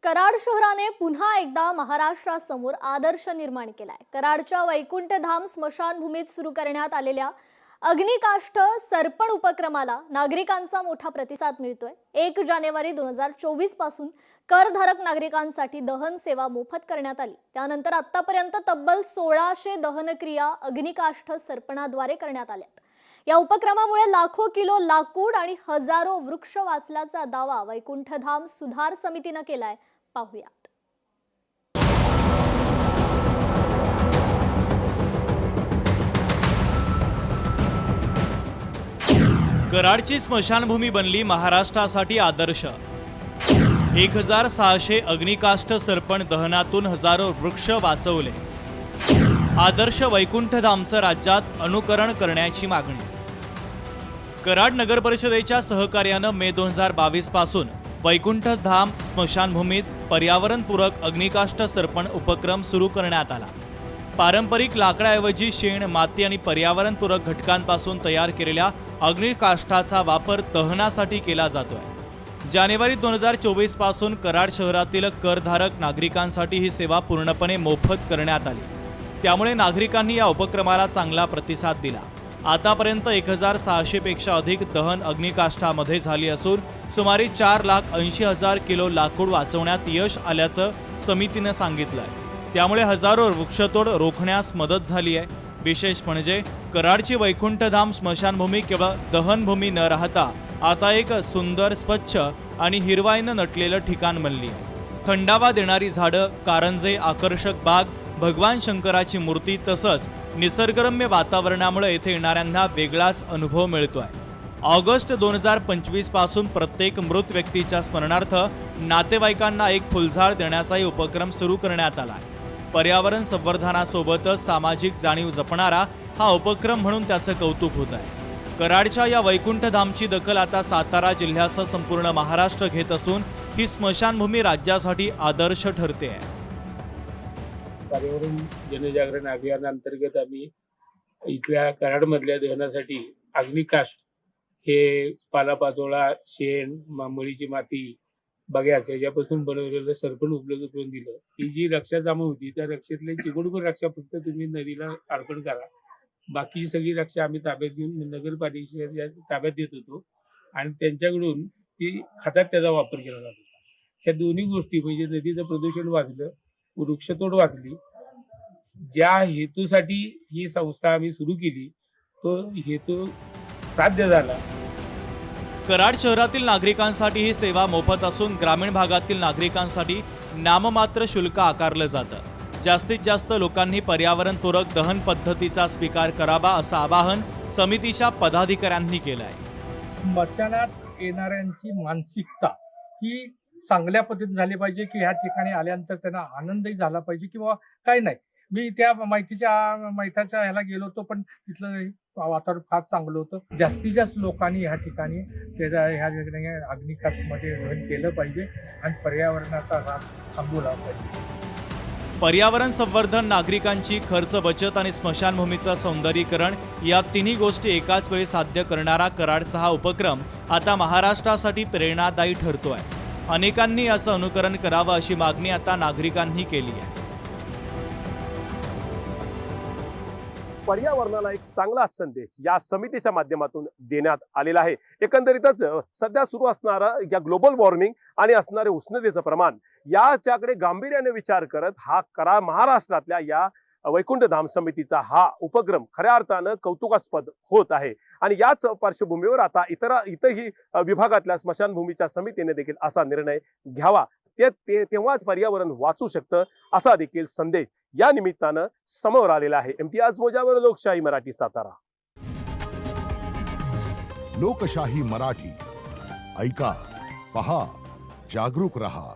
कराड शहराने पुन्हा एकदा महाराष्ट्रासमोर आदर्श निर्माण केलाय। कराडच्या वैकुंठधाम स्मशानभूमीत सुरू करण्यात आलेल्या अग्निकाष्ठ सर्पण उपक्रमाला नागरिकांचा मोठा प्रतिसाद मिळतोय। 1 जानेवारी 2024 पासून करधारक नागरिकांसाठी दहन सेवा मोफत करण्यात आली। त्यानंतर आतापर्यंत तब्बल 1600 दहनक्रिया अग्निकाष्ठ सर्पणाद्वारे करण्यात आल्या। या उपक्रमामुळे लाखो किलो लाकूड आणि हजारो वृक्ष वाचल्याचा दावा वैकुंठधाम सुधार समितीने केलाय। पाहूयात। कराडची स्मशानभूमी बनली महाराष्ट्रासाठी आदर्श। 1600 अग्निकाष्ठ सर्पण दहनातून हजारो वृक्ष वाचवले। आदर्श वैकुंठधामचं राज्यात अनुकरण करण्याची मागणी। कराड नगर परिषदेच्या सहकार्यानं मे 2022 पासून वैकुंठधाम स्मशानभूमीत पर्यावरणपूरक अग्निकाष्ठ सर्पण उपक्रम सुरू करण्यात आला। पारंपरिक लाकडाऐवजी शेण, माती आणि पर्यावरणपूरक घटकांपासून तयार केलेल्या अग्निकाष्ठाचा वापर दहनासाठी केला जातोय। जानेवारी 2024 पासून कराड शहरातील करधारक नागरिकांसाठी ही सेवा पूर्णपणे मोफत करण्यात आली। त्यामुळे नागरिकांनी या उपक्रमाला चांगला प्रतिसाद दिला। आतापर्यंत 1600 पेक्षा अधिक दहन अग्निकाष्ठामध्ये झाली असून सुमारे 4,80,000 किलो लाकूड वाचवण्यात यश आल्याचं समितीने सांगितलंय। त्यामुळे हजारो वृक्षतोड रोखण्यास मदत झाली आहे। विशेष म्हणजे कराडची वैकुंठधाम स्मशानभूमी केवळ दहनभूमी न राहता आता एक सुंदर, स्वच्छ आणि हिरवाईनं नटलेलं ठिकाण बनली आहे। थंडावा देणारी झाडं, कारंजे, आकर्षक बाग, भगवान शंकराची मूर्ती तसंच निसर्गरम्य वातावरणामुळे येथे येणाऱ्यांना वेगळाच अनुभव मिळतोय। ऑगस्ट 2025 पासून प्रत्येक मृत व्यक्तीच्या स्मरणार्थ नातेवाईकांना एक फुलझाड देण्याचाही उपक्रम सुरू करण्यात आला। पर्यावरण संवर्धनासोबतच सामाजिक जाणीव जपणारा हा उपक्रम म्हणून त्याचं कौतुक होत आहे। कराडच्या या वैकुंठधामची दखल आता सातारा जिल्ह्यासह संपूर्ण महाराष्ट्र घेत असून ही स्मशानभूमी राज्यासाठी आदर्श ठरते आहे। पर्यावरण जनजागरण अभियानांतर्गत आम्ही इथल्या कराडमधल्या दहनासाठी अग्निकाष्ठ हे पालापाचोळा, शेण, मळीची माती, बग्याच याच्यापासून बनवलेलं सर्पण उपलब्ध करून दिलं। ही जी रक्षाजामा होती त्या रक्षेतले चिकडून रक्षा फक्त तुम्ही नदीला अर्पण करा, बाकीची सगळी रक्षा आम्ही ताब्यात घेऊन नगरपालिकेच्या ताब्यात देत होतो आणि त्यांच्याकडून ती खतात त्याचा वापर केला जात होता। ह्या दोन्ही गोष्टी म्हणजे नदीचं प्रदूषण वाचलं, वृक्षतोड वाचली। ज्या हेतूसाठी ही संस्था आम्ही सुरू केली तो हेतू साध्य झाला। कराड शहरातील नागरिकांसाठी ही सेवा मोफत असून ग्रामीण भागातील नागरिकांसाठी नाममात्र शुल्क आकारलं जातं। जास्तीत जास्त लोकांनी पर्यावरणपूरक दहन पद्धतीचा स्वीकार करावा असं आवाहन समितीच्या पदाधिकाऱ्यांनी केलं आहे। स्मशानात येणाऱ्यांची मानसिकता ही चांगल्या पद्धतीने झाली पाहिजे की ह्या ठिकाणी आल्यानंतर त्यांना आनंदही झाला पाहिजे किंवा काही नाही। मी त्या मैताच्या ह्याला गेलो होतो पण तिथलं वातावरण फार चांगलं होतं। जास्तीत जास्त लोकांनी ह्या ठिकाणी ह्या ठिकाणी अग्निकाष्ठमध्ये दहन केलं पाहिजे आणि पर्यावरणाचा ऱ्हास थांबवला पाहिजे। पर्यावरण संवर्धन, नागरिकांची खर्च बचत आणि स्मशानभूमीचं सौंदर्यीकरण या तिन्ही गोष्टी एकाच वेळी साध्य करणारा कराडचा हा उपक्रम आता महाराष्ट्रासाठी प्रेरणादायी ठरतोय। अनेकांनी याचं अनुकरण करावं अशी मागणी आता नागरिकांनी केली आहे। पर्यावरणाला एक चांगला संदेश या समितीच्या माध्यमातून देण्यात आलेला आहे। एकंदरीतच सध्या सुरू असणारा या ग्लोबल वॉर्मिंग आणि असणारे उष्णतेचं प्रमाण याच्याकडे गांभीर्याने विचार करत हा महाराष्ट्रातल्या या वैकुंठधाम समितीचा हा उपक्रम खऱ्या अर्थानं कौतुकास्पद होत आहे। आणि याच पार्श्वभूमीवर आता इतरही विभागातल्या स्मशानभूमीच्या समितीने देखील असा निर्णय घ्यावा, तेव्हाच पर्यावरण वाचू शकतं असा देखील संदेश या निमित्तानं समोर आलेला आहे। इम्तियाज मोजावर, लोकशाही मराठी, सातारा। लोकशाही मराठी ऐका, पहा, जागरूक रहा।